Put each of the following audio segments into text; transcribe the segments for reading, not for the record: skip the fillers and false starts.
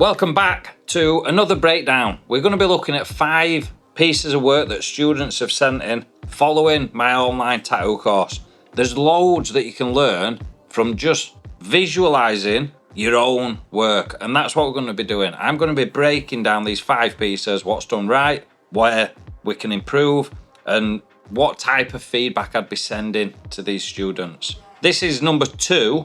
Welcome back to another breakdown. We're going to be looking at 5 pieces of work that students have sent in following my online tattoo course. There's loads that you can learn from just visualizing your own work, and that's what we're going to be doing. I'm going to be breaking down these 5 pieces, what's done right, where we can improve, and what type of feedback I'd be sending to these students. This is number 2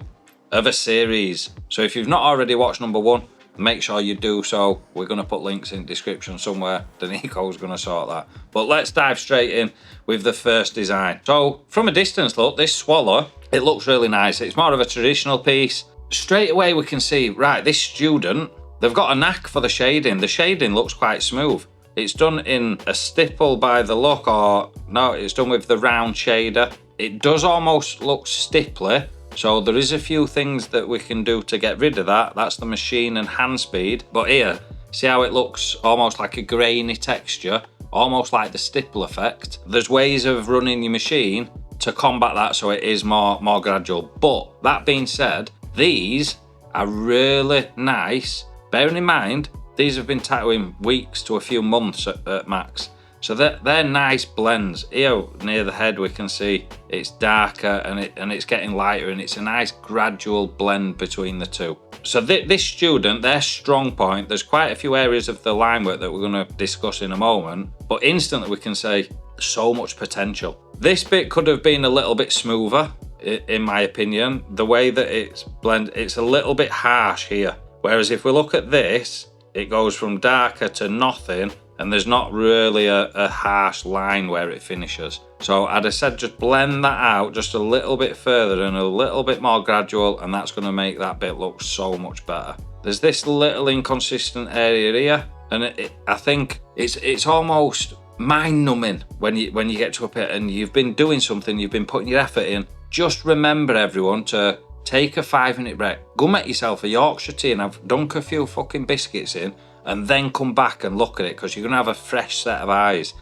of a series, so if you've not already watched number 1, make sure you do so. We're going to put links in the description somewhere. Danico's going to sort that. But let's dive straight in with the first design. So from a distance look, this swallow, it looks really nice. It's more of a traditional piece. Straight away we can see, right, this student, they've got a knack for the shading. The shading looks quite smooth. It's done in a stipple by the look, or no, it's done with the round shader. It does almost look stipply. So there is a few things that we can do to get rid of that. That's the machine and hand speed. But here, see how it looks almost like a grainy texture, almost like the stipple effect. There's ways of running your machine to combat that so it is more gradual. But that being said, these are really nice. Bearing in mind, these have been tattooing weeks to a few months at max. So they're nice blends. Here near the head we can see it's darker and it's getting lighter, and it's a nice gradual blend between the two. So this student, their strong point, there's quite a few areas of the line work that we're going to discuss in a moment, but instantly we can say so much potential. This bit could have been a little bit smoother in my opinion. The way that it's blended, it's a little bit harsh here. Whereas if we look at this, it goes from darker to nothing, and there's not really a harsh line where it finishes. So I'd have said just blend that out just a little bit further and a little bit more gradual, and that's going to make that bit look so much better. There's this little inconsistent area here, and I think it's almost mind-numbing when you get to a bit and you've been doing something, you've been putting your effort in. Just remember, everyone, to take a 5-minute break. Go make yourself a Yorkshire tea and have dunk a few fucking biscuits in, and then come back and look at it, because you're going to have a fresh set of eyes.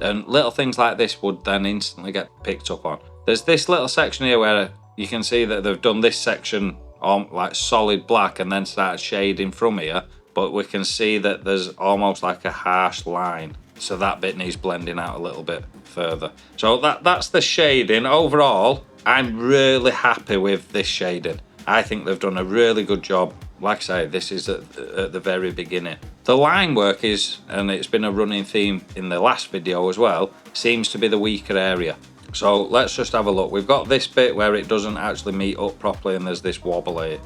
And little things like this would then instantly get picked up on. There's this little section here where you can see that they've done this section on like solid black and then started shading from here, but we can see that there's almost like a harsh line. So that bit needs blending out a little bit further. So that's the shading. Overall, I'm really happy with this shading. I think they've done a really good job. Like I say, this is at the very beginning. The line work is, and it's been a running theme in the last video as well, seems to be the weaker area. So let's just have a look. We've got this bit where it doesn't actually meet up properly, and there's this wobbly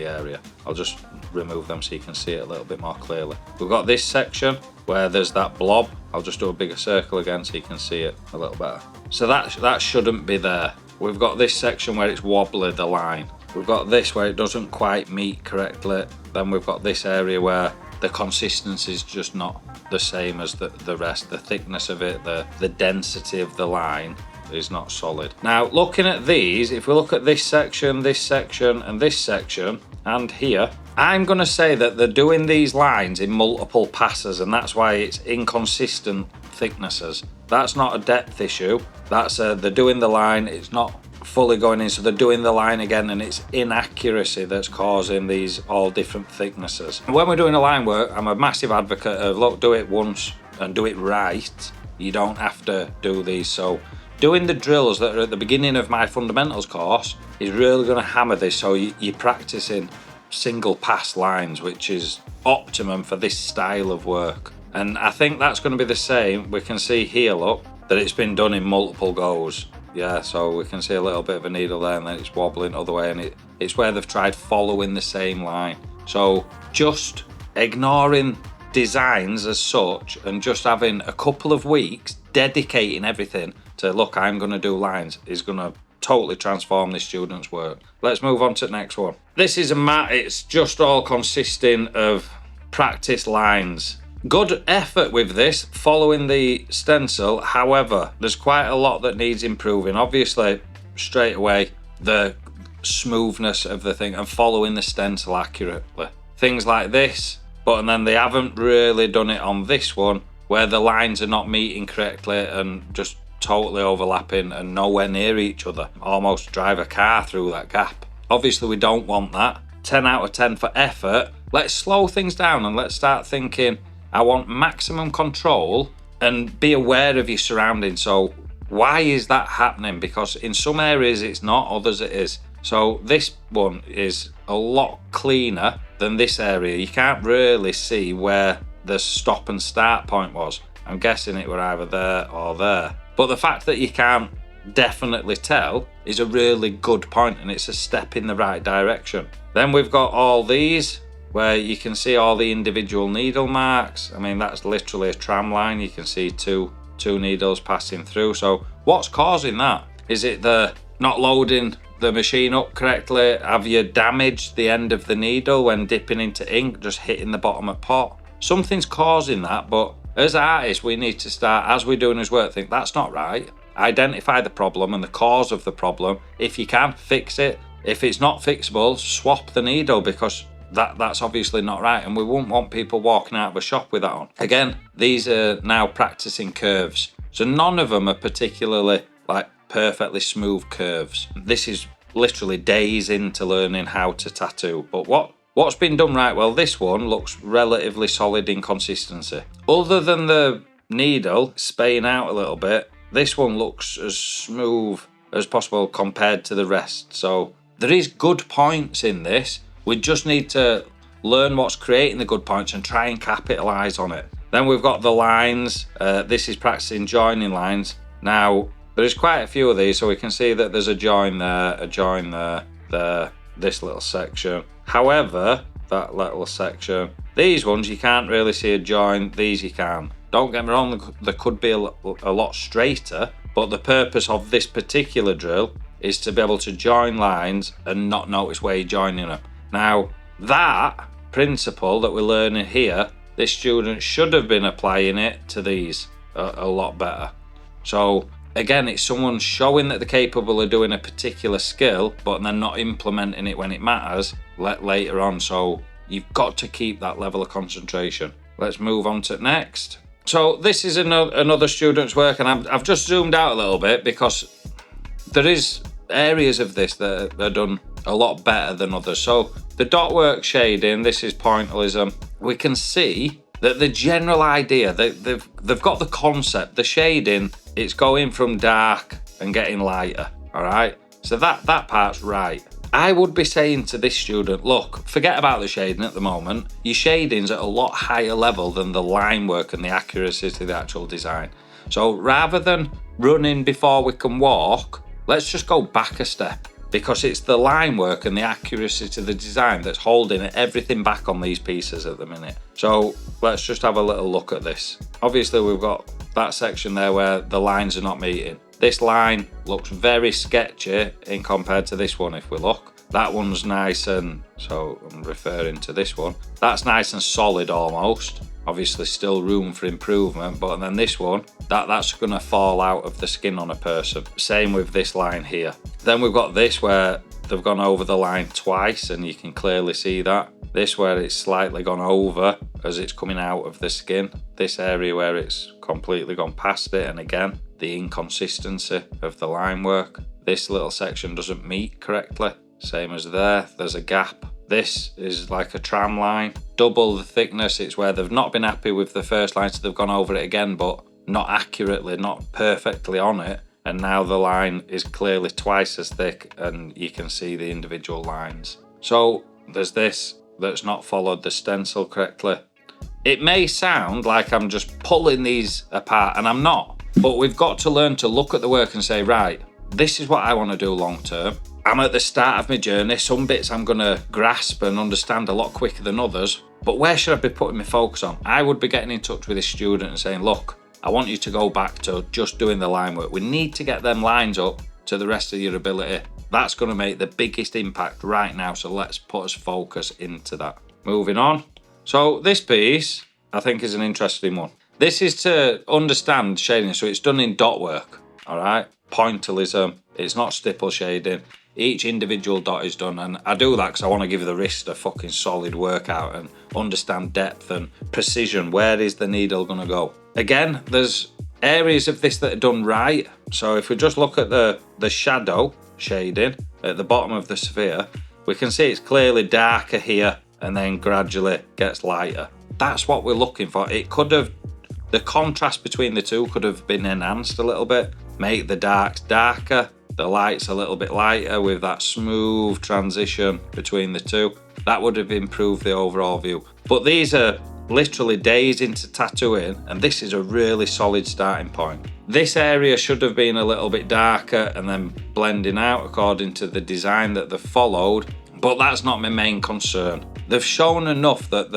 area. I'll just remove them so you can see it a little bit more clearly. We've got this section where there's that blob. I'll just do a bigger circle again so you can see it a little better. So that shouldn't be there. We've got this section where it's wobbly, the line. We've got this where it doesn't quite meet correctly. Then we've got this area where the consistency is just not the same as the rest. The thickness of it, the density of the line is not solid. Now, looking at these, if we look at this section, and this section, and here, I'm going to say that they're doing these lines in multiple passes, and that's why it's inconsistent thicknesses. That's not a depth issue. That's they're doing the line, it's not fully going in, so they're doing the line again, and it's inaccuracy that's causing these all different thicknesses. When we're doing a line work, I'm a massive advocate of, look, do it once and do it right. You don't have to do these. So doing the drills that are at the beginning of my fundamentals course is really going to hammer this, so you're practicing single pass lines, which is optimum for this style of work. And I think that's going to be the same. We can see here, look, that it's been done in multiple goes. Yeah, so we can see a little bit of a needle there, and then it's wobbling other way, and it's where they've tried following the same line. So just ignoring designs as such and just having a couple of weeks dedicating everything to, look, I'm going to do lines, is going to totally transform this student's work. Let's move on to the next one. This is a mat. It's just all consisting of practice lines. Good effort with this, following the stencil. However, there's quite a lot that needs improving. Obviously, straight away, the smoothness of the thing and following the stencil accurately. Things like this, and then they haven't really done it on this one, where the lines are not meeting correctly and just totally overlapping and nowhere near each other. Almost drive a car through that gap. Obviously, we don't want that. 10 out of 10 for effort. let's slow things down and let's start thinking, I want maximum control, and be aware of your surroundings. So why is that happening? Because in some areas it's not, others it is. So this one is a lot cleaner than this area. You can't really see where the stop and start point was. I'm guessing it were either there or there. But the fact that you can't definitely tell is a really good point, and it's a step in the right direction. Then we've got all these where you can see all the individual needle marks. I mean, that's literally a tram line. You can see two needles passing through. So what's causing that? Is it the not loading the machine up correctly? Have you damaged the end of the needle when dipping into ink, just hitting the bottom of pot? Something's causing that, but as artists, we need to start, as we're doing his work, think that's not right. Identify the problem and the cause of the problem. If you can, fix it. If it's not fixable, swap the needle, because that's obviously not right, and we wouldn't want people walking out of a shop with that on. Again, these are now practicing curves, so none of them are particularly like perfectly smooth curves. This is literally days into learning how to tattoo. But what's been done right? Well, this one looks relatively solid in consistency. Other than the needle spaying out a little bit, this one looks as smooth as possible compared to the rest. So there is good points in this. We just need to learn what's creating the good points and try and capitalize on it. Then we've got the lines. This is practicing joining lines. Now, there's quite a few of these, so we can see that there's a join there, this little section. However, that little section, these ones you can't really see a join, these you can. Don't get me wrong, there could be a lot straighter, but the purpose of this particular drill is to be able to join lines and not notice where you're joining them. Now, that principle that we're learning here, this student should have been applying it to these a lot better. So again, it's someone showing that they're capable of doing a particular skill, but they're not implementing it when it matters later on. So you've got to keep that level of concentration. Let's move on to next. So this is another student's work, and I've just zoomed out a little bit because there is areas of this that are done a lot better than others. So the dot work shading, this is pointillism. We can see that the general idea, they've got the concept, the shading, it's going from dark and getting lighter, all right? So that part's right. I would be saying to this student, look, forget about the shading at the moment. Your shading's at a lot higher level than the line work and the accuracy to the actual design. So rather than running before we can walk, let's just go back a step, because it's the line work and the accuracy to the design that's holding everything back on these pieces at the minute. So let's just have a little look at this. Obviously, we've got that section there where the lines are not meeting. This line looks very sketchy in compared to this one. If we look, that one's nice, and so I'm referring to this one. That's nice and solid almost. Obviously still room for improvement, but then this one, that's gonna fall out of the skin on a person. Same with this line here. Then we've got this where they've gone over the line twice, and you can clearly see that. This where it's slightly gone over as it's coming out of the skin. This area where it's completely gone past it, and again, the inconsistency of the line work. This little section doesn't meet correctly. Same as there, there's a gap. This is like a tram line, double the thickness. It's where they've not been happy with the first line, so they've gone over it again, but not accurately, not perfectly on it. And now the line is clearly twice as thick, and you can see the individual lines. So there's this that's not followed the stencil correctly. It may sound like I'm just pulling these apart, and I'm not, but we've got to learn to look at the work and say, right, this is what I want to do long term. I'm at the start of my journey. Some bits I'm going to grasp and understand a lot quicker than others, but where should I be putting my focus on? I would be getting in touch with this student and saying, look, I want you to go back to just doing the line work. We need to get them lines up to the rest of your ability. That's going to make the biggest impact right now, so let's put us focus into that. Moving on. So this piece, I think, is an interesting one. This is to understand shading, so it's done in dot work, all right? Pointillism, it's not stipple shading. Each individual dot is done, and I do that because I want to give the wrist a fucking solid workout and understand depth and precision. Where is the needle going to go? Again, there's areas of this that are done right. So if we just look at the shadow shading at the bottom of the sphere, we can see it's clearly darker here and then gradually gets lighter. That's what we're looking for. It could have, the contrast between the two could have been enhanced a little bit, make the darks darker, the lights a little bit lighter with that smooth transition between the two. That would have improved the overall view. But these are literally days into tattooing, and this is a really solid starting point. This area should have been a little bit darker and then blending out according to the design that they've followed, but that's not my main concern. They've shown enough that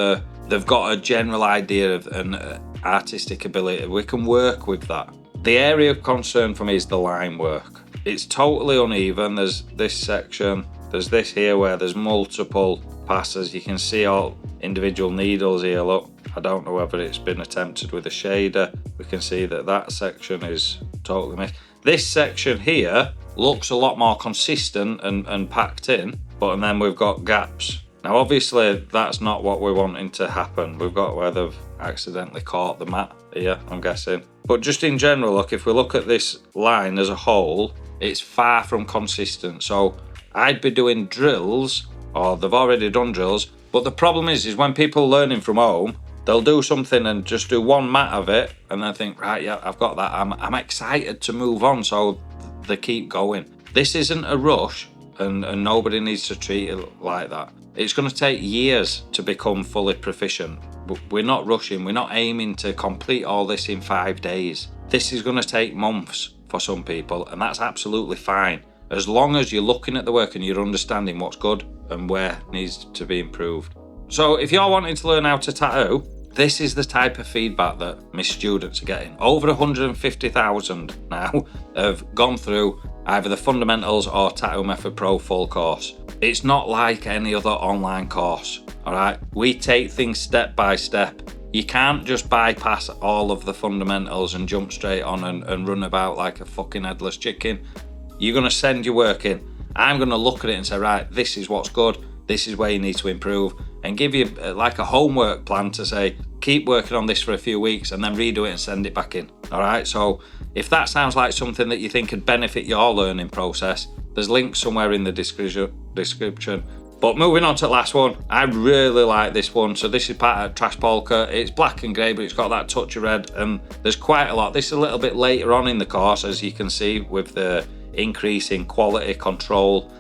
they've got a general idea of an artistic ability. We can work with that. The area of concern for me is the line work. It's totally uneven. There's this section, there's this here where there's multiple passes. You can see all individual needles here, look. I don't know whether it's been attempted with a shader. We can see that that section is totally missed. This section here looks a lot more consistent and packed in, but then we've got gaps. Now obviously that's not what we're wanting to happen. We've got where they've accidentally caught the mat here, I'm guessing. But just in general, look, if we look at this line as a whole, it's far from consistent. So I'd be doing drills, or they've already done drills, but the problem is when people are learning from home, they'll do something and just do one mat of it and then think, right, yeah, I've got that. I'm excited to move on, so they keep going. This isn't a rush, and nobody needs to treat it like that. It's going to take years to become fully proficient, but we're not rushing. We're not aiming to complete all this in 5 days. This is going to take months for some people, and that's absolutely fine, as long as you're looking at the work and you're understanding what's good and where needs to be improved. So if you're wanting to learn how to tattoo, this is the type of feedback that my students are getting. Over 150,000 now have gone through either the Fundamentals or Tattoo Method Pro full course. It's not like any other online course, all right? We take things step by step. You can't just bypass all of the fundamentals and jump straight on and run about like a fucking headless chicken. You're going to send your work in. I'm going to look at it and say, right, this is what's good, this is where you need to improve, and give you like a homework plan to say, keep working on this for a few weeks and then redo it and send it back in. All right, so if that sounds like something that you think could benefit your learning process, there's links somewhere in the description. But moving on to the last one, I really like this one. So this is part of Trash Polka. It's black and grey, but it's got that touch of red, and there's quite a lot. This is a little bit later on in the course, as you can see, with the increase in quality control.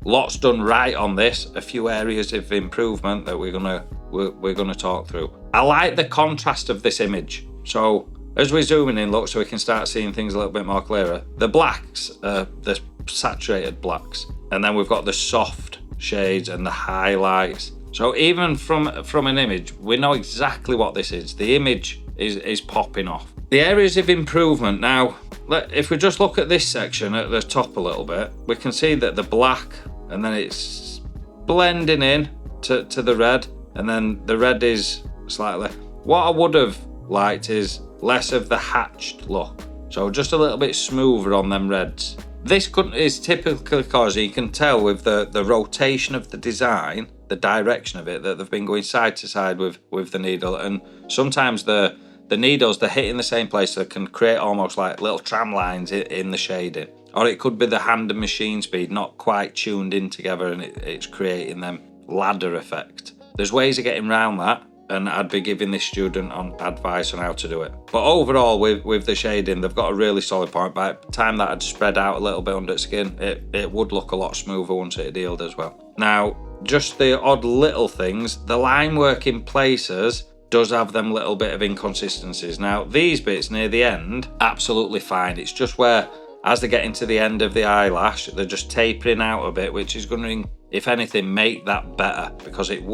Lots done right on this. A few areas of improvement that we're gonna talk through. I like the contrast of this image. So as we're zooming in, look, so we can start seeing things a little bit more clearer. The blacks, the saturated blacks, and then we've got the soft shades and the highlights. So even from an image, we know exactly what this is. The image is popping off. The areas of improvement now, if we just look at this section at the top a little bit, we can see that the black, and then it's blending in to the red, and then the red is slightly. What I would have liked is less of the hatched look, so just a little bit smoother on them reds. This is typically because you can tell with the rotation of the design, the direction of it, that they've been going side to side with the needle, and sometimes the needles, they're hitting the same place, so they can create almost like little tram lines in the shading. Or it could be the hand and machine speed not quite tuned in together, and it's creating them ladder effect. There's ways of getting around that, and I'd be giving this student advice on how to do it. But overall, with the shading, they've got a really solid point. By the time that had spread out a little bit under the skin, it would look a lot smoother once it had healed as well. Now, just the odd little things, the line work in places does have them little bit of inconsistencies. Now, these bits near the end, absolutely fine. It's just where, as they get into the end of the eyelash, they're just tapering out a bit, which is going to, if anything, make that better, because it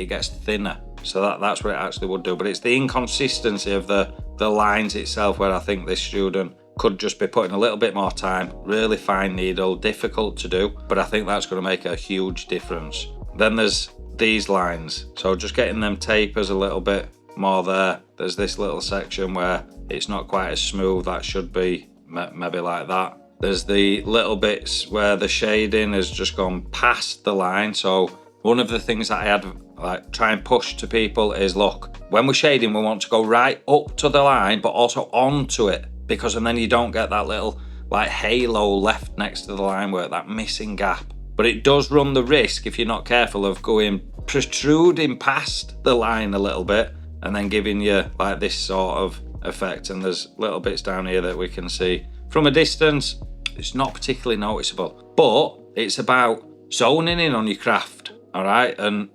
gets thinner. So that's what it actually would do. But it's the inconsistency of the lines itself where I think this student could just be putting a little bit more time. Really fine needle, difficult to do, but I think that's going to make a huge difference. Then there's these lines, so just getting them tapers a little bit more there. There's this little section where it's not quite as smooth. That should be maybe like that. There's the little bits where the shading has just gone past the line. So one of the things that I had like try and push to people is, look, when we're shading, we want to go right up to the line, but also onto it, because and then you don't get that little like halo left next to the line work, that missing gap. but it does run the risk, if you're not careful, of protruding past the line a little bit and then giving you like this sort of effect. And there's little bits down here that we can see from a distance. It's not particularly noticeable, but it's about zoning in on your craft, all right, and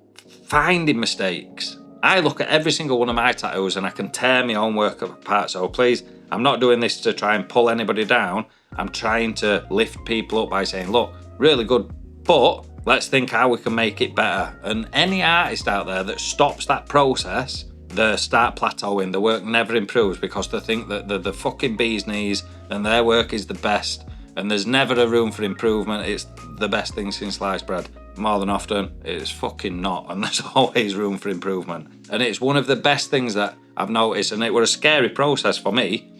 finding mistakes. I look at every single one of my tattoos and I can tear my own work apart. So please, I'm not doing this to try and pull anybody down. I'm trying to lift people up by saying, look, really good, but let's think how we can make it better. And any artist out there that stops that process, they start plateauing. The work never improves because they think that the fucking bee's knees and their work is the best. And there's never a room for improvement. It's the best thing since sliced bread. More than often, it's fucking not, and there's always room for improvement. And it's one of the best things that I've noticed, and it was a scary process for me.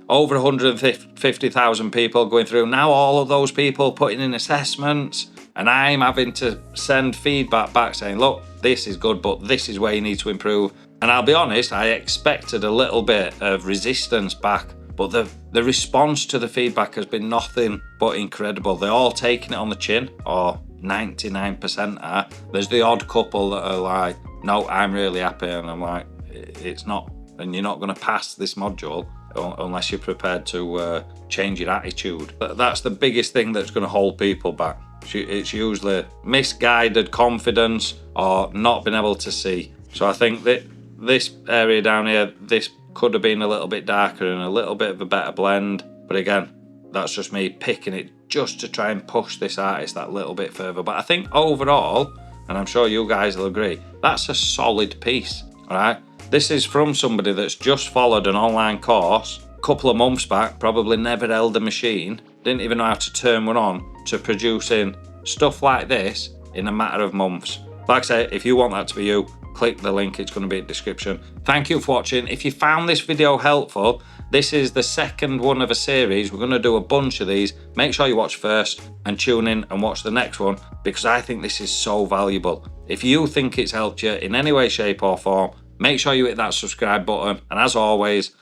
Over 150,000 people going through. Now all of those people putting in assessments, and I'm having to send feedback back saying, look, this is good, but this is where you need to improve. And I'll be honest, I expected a little bit of resistance back, but the response to the feedback has been nothing but incredible. They're all taking it on the chin, or 99% are. There's the odd couple that are like, no, I'm really happy, and I'm like, it's not, and you're not going to pass this module unless you're prepared to change your attitude. But that's the biggest thing that's going to hold people back. It's usually misguided confidence or not being able to see. So I think that this area down here, this could have been a little bit darker and a little bit of a better blend. But again, that's just me picking it just to try and push this artist that little bit further. But I think overall, and I'm sure you guys will agree, that's a solid piece, all right? This is from somebody that's just followed an online course a couple of months back, probably never held a machine, didn't even know how to turn one on, to producing stuff like this in a matter of months. Like I say, if you want that to be you, click the link, it's going to be in the description. Thank you for watching. If you found this video helpful, this is the second one of a series. We're going to do a bunch of these. Make sure you watch first and tune in and watch the next one, because I think this is so valuable. If you think it's helped you in any way, shape or form, make sure you hit that subscribe button. And as always,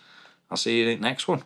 I'll see you in the next one.